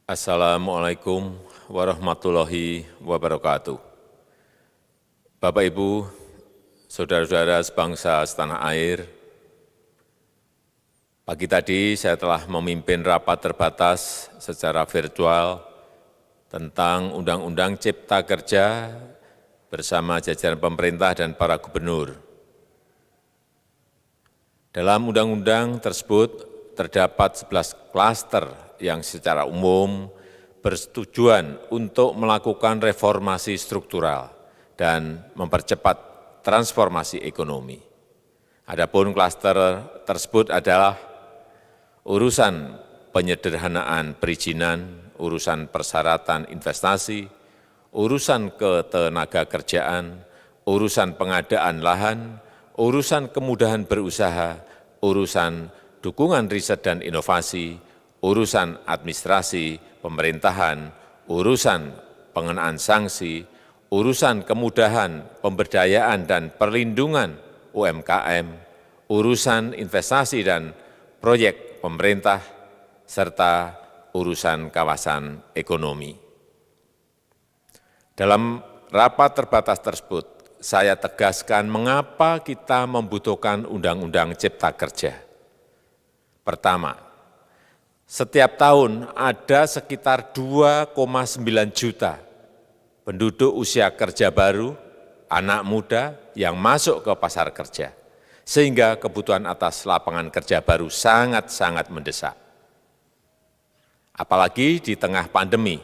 Assalamualaikum warahmatullahi wabarakatuh. Bapak, Ibu, saudara-saudara sebangsa setanah air, pagi tadi saya telah memimpin rapat terbatas secara virtual tentang Undang-Undang Cipta Kerja bersama jajaran pemerintah dan para gubernur. Dalam undang-undang tersebut terdapat 11 klaster yang secara umum bertujuan untuk melakukan reformasi struktural dan mempercepat transformasi ekonomi. Adapun klaster tersebut adalah urusan penyederhanaan perizinan, urusan persyaratan investasi, urusan ketenagakerjaan, urusan pengadaan lahan, urusan kemudahan berusaha, urusan dukungan riset dan inovasi, urusan administrasi pemerintahan, urusan pengenaan sanksi, urusan kemudahan pemberdayaan dan perlindungan UMKM, urusan investasi dan proyek pemerintah, serta urusan kawasan ekonomi. Dalam rapat terbatas tersebut, saya tegaskan mengapa kita membutuhkan Undang-Undang Cipta Kerja. Pertama, setiap tahun ada sekitar 2,9 juta penduduk usia kerja baru, anak muda yang masuk ke pasar kerja, sehingga kebutuhan atas lapangan kerja baru sangat-sangat mendesak. Apalagi di tengah pandemi,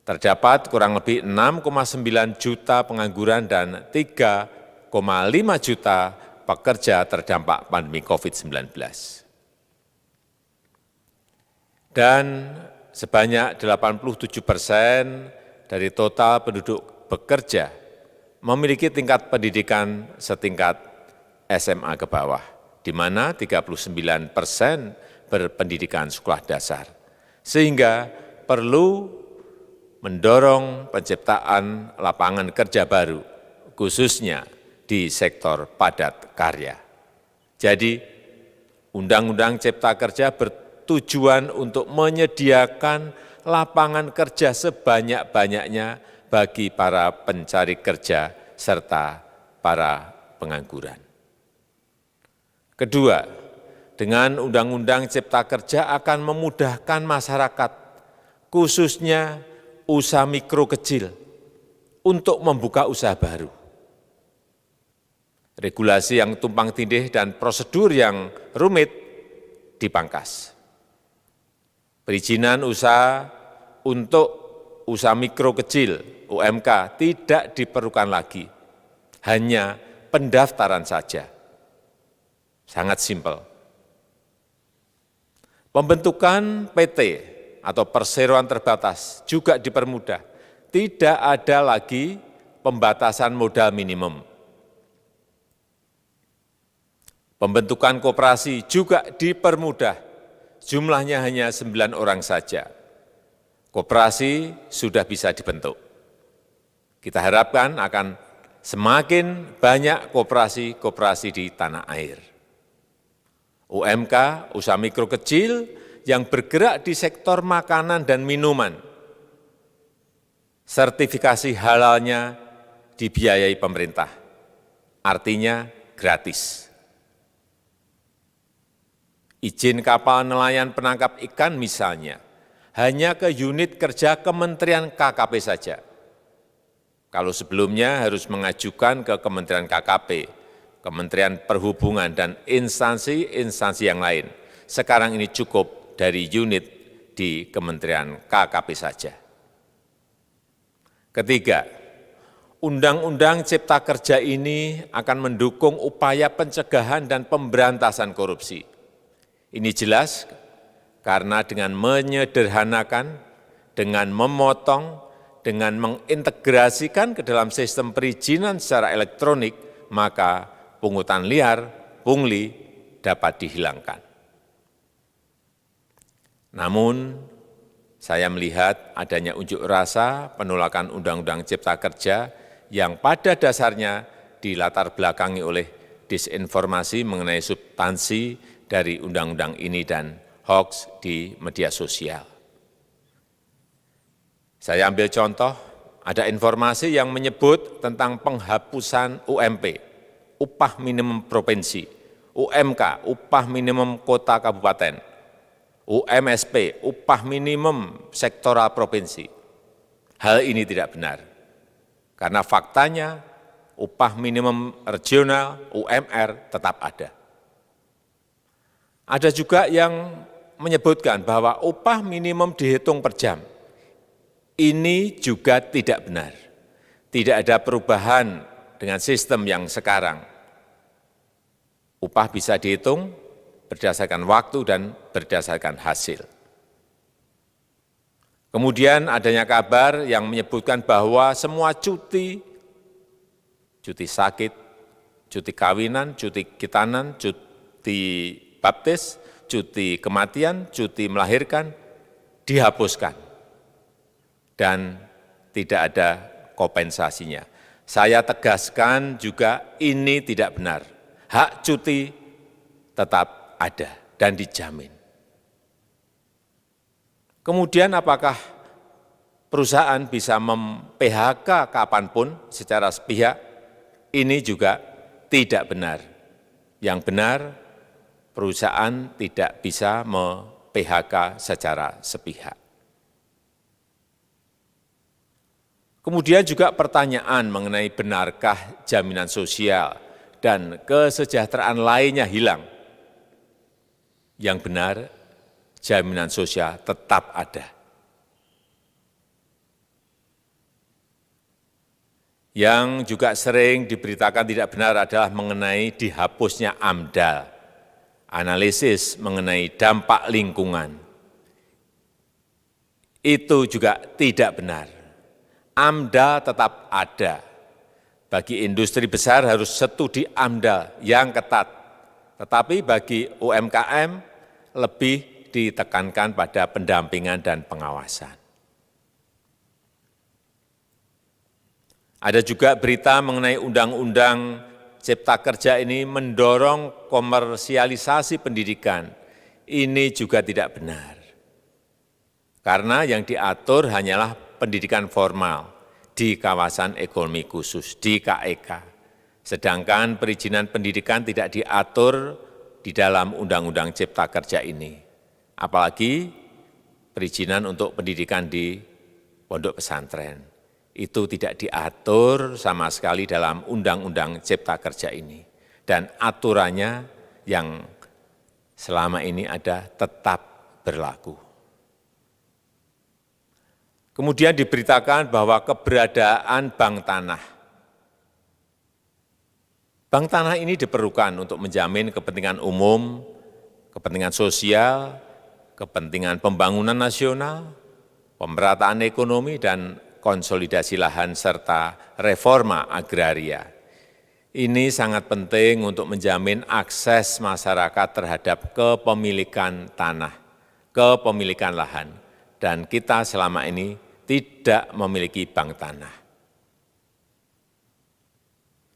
terdapat kurang lebih 6,9 juta pengangguran dan 3,5 juta pekerja terdampak pandemi COVID-19. Dan sebanyak 87% dari total penduduk bekerja memiliki tingkat pendidikan setingkat SMA ke bawah, di mana 39% berpendidikan sekolah dasar. Sehingga perlu mendorong penciptaan lapangan kerja baru, khususnya di sektor padat karya. Jadi, Undang-Undang Cipta Kerja bertujuan untuk menyediakan lapangan kerja sebanyak-banyaknya bagi para pencari kerja serta para pengangguran. Kedua, dengan Undang-Undang Cipta Kerja akan memudahkan masyarakat, khususnya usaha mikro kecil, untuk membuka usaha baru. Regulasi yang tumpang tindih dan prosedur yang rumit dipangkas. Perizinan usaha untuk usaha mikro kecil UMK tidak diperlukan lagi, hanya pendaftaran saja. Sangat simpel. Pembentukan PT atau perseroan terbatas juga dipermudah. Tidak ada lagi pembatasan modal minimum. Pembentukan koperasi juga dipermudah. Jumlahnya hanya 9 orang saja. Koperasi sudah bisa dibentuk. Kita harapkan akan semakin banyak koperasi-koperasi di tanah air. UMK, usaha mikro kecil yang bergerak di sektor makanan dan minuman, sertifikasi halalnya dibiayai pemerintah, artinya gratis. Izin kapal nelayan penangkap ikan misalnya, hanya ke unit kerja Kementerian KKP saja. Kalau sebelumnya harus mengajukan ke Kementerian KKP, Kementerian Perhubungan, dan instansi-instansi yang lain. Sekarang ini cukup dari unit di Kementerian KKP saja. Ketiga, Undang-Undang Cipta Kerja ini akan mendukung upaya pencegahan dan pemberantasan korupsi. Ini jelas karena dengan menyederhanakan, dengan memotong, dengan mengintegrasikan ke dalam sistem perizinan secara elektronik, maka pungutan liar, pungli dapat dihilangkan. Namun, saya melihat adanya unjuk rasa penolakan Undang-Undang Cipta Kerja yang pada dasarnya dilatar belakangi oleh disinformasi mengenai substansi dari undang-undang ini dan hoax di media sosial. Saya ambil contoh, ada informasi yang menyebut tentang penghapusan UMP, upah minimum provinsi, UMK, upah minimum kota kabupaten, UMSP, upah minimum sektoral provinsi. Hal ini tidak benar, karena faktanya upah minimum regional, UMR, tetap ada. Ada juga yang menyebutkan bahwa upah minimum dihitung per jam. Ini juga tidak benar. Tidak ada perubahan dengan sistem yang sekarang. Upah bisa dihitung berdasarkan waktu dan berdasarkan hasil. Kemudian adanya kabar yang menyebutkan bahwa semua cuti sakit, cuti kawinan, cuti khitanan, cuti baptis, cuti kematian, cuti melahirkan, dihapuskan. Dan tidak ada kompensasinya. Saya tegaskan juga ini tidak benar. Hak cuti tetap ada dan dijamin. Kemudian apakah perusahaan bisa mem-PHK kapanpun secara sepihak? Ini juga tidak benar. Yang benar, perusahaan tidak bisa me-PHK secara sepihak. Kemudian juga pertanyaan mengenai benarkah jaminan sosial dan kesejahteraan lainnya hilang. Yang benar, jaminan sosial tetap ada. Yang juga sering diberitakan tidak benar adalah mengenai dihapusnya AMDAL, analisis mengenai dampak lingkungan. Itu juga tidak benar. AMDAL tetap ada. Bagi industri besar harus studi AMDAL yang ketat. Tetapi bagi UMKM lebih ditekankan pada pendampingan dan pengawasan. Ada juga berita mengenai Undang-Undang Cipta Kerja ini mendorong komersialisasi pendidikan. Ini juga tidak benar. Karena yang diatur hanyalah pendidikan formal di kawasan ekonomi khusus, di KEK. Sedangkan perizinan pendidikan tidak diatur di dalam Undang-Undang Cipta Kerja ini. Apalagi perizinan untuk pendidikan di pondok pesantren. Itu tidak diatur sama sekali dalam Undang-Undang Cipta Kerja ini. Dan aturannya yang selama ini ada tetap berlaku. Kemudian diberitakan bahwa keberadaan bank tanah. Bank tanah ini diperlukan untuk menjamin kepentingan umum, kepentingan sosial, kepentingan pembangunan nasional, pemerataan ekonomi, dan konsolidasi lahan serta reforma agraria. Ini sangat penting untuk menjamin akses masyarakat terhadap kepemilikan tanah, kepemilikan lahan, dan kita selama ini tidak memiliki bank tanah.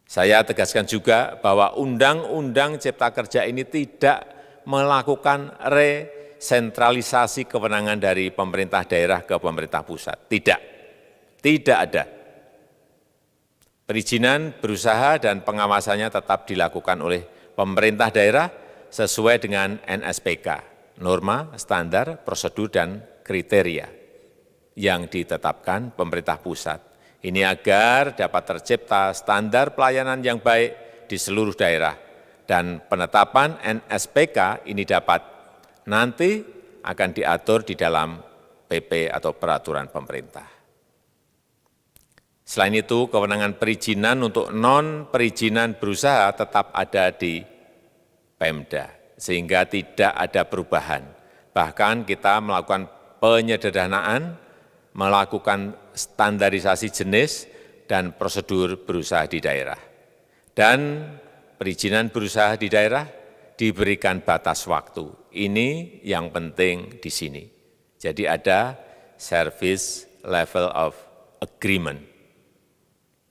Saya tegaskan juga bahwa Undang-Undang Cipta Kerja ini tidak melakukan resentralisasi kewenangan dari pemerintah daerah ke pemerintah pusat. Tidak ada. Perizinan berusaha dan pengawasannya tetap dilakukan oleh pemerintah daerah sesuai dengan NSPK, norma, standar, prosedur, dan kriteria yang ditetapkan pemerintah pusat. Ini agar dapat tercipta standar pelayanan yang baik di seluruh daerah. Dan penetapan NSPK ini dapat nanti akan diatur di dalam PP atau peraturan pemerintah. Selain itu, kewenangan perizinan untuk non-perizinan berusaha tetap ada di Pemda, sehingga tidak ada perubahan. Bahkan kita melakukan penyederhanaan, melakukan standarisasi jenis dan prosedur berusaha di daerah. Dan perizinan berusaha di daerah diberikan batas waktu. Ini yang penting di sini. Jadi ada service level of agreement.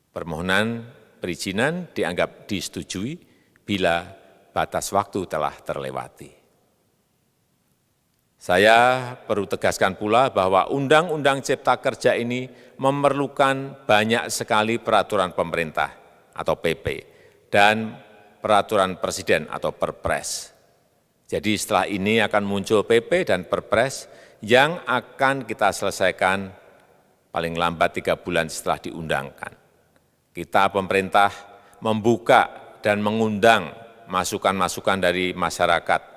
Permohonan perizinan dianggap disetujui bila batas waktu telah terlewati. Saya perlu tegaskan pula bahwa Undang-Undang Cipta Kerja ini memerlukan banyak sekali peraturan pemerintah atau PP dan peraturan presiden atau Perpres. Jadi setelah ini akan muncul PP dan Perpres yang akan kita selesaikan paling lambat 3 bulan setelah diundangkan. Kita pemerintah membuka dan mengundang masukan-masukan dari masyarakat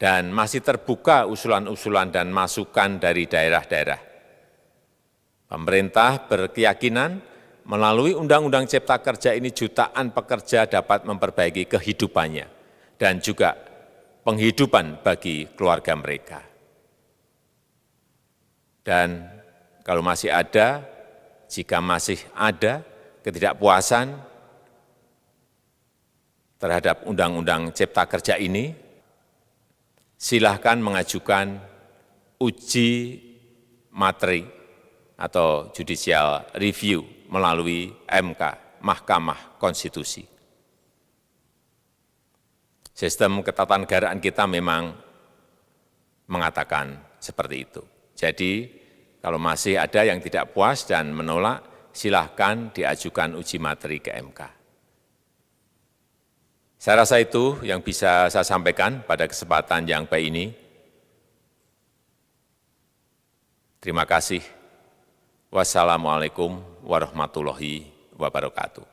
dan masih terbuka usulan-usulan dan masukan dari daerah-daerah. Pemerintah berkeyakinan melalui Undang-Undang Cipta Kerja ini jutaan pekerja dapat memperbaiki kehidupannya dan juga penghidupan bagi keluarga mereka. Dan kalau masih ada, jika masih ada ketidakpuasan terhadap Undang-Undang Cipta Kerja ini, silahkan mengajukan uji materi atau judicial review melalui MK, Mahkamah Konstitusi. Sistem ketatanegaraan kita memang mengatakan seperti itu. Jadi, kalau masih ada yang tidak puas dan menolak, silahkan diajukan uji materi ke MK. Saya rasa itu yang bisa saya sampaikan pada kesempatan yang baik ini. Terima kasih. Wassalamualaikum warahmatullahi wabarakatuh.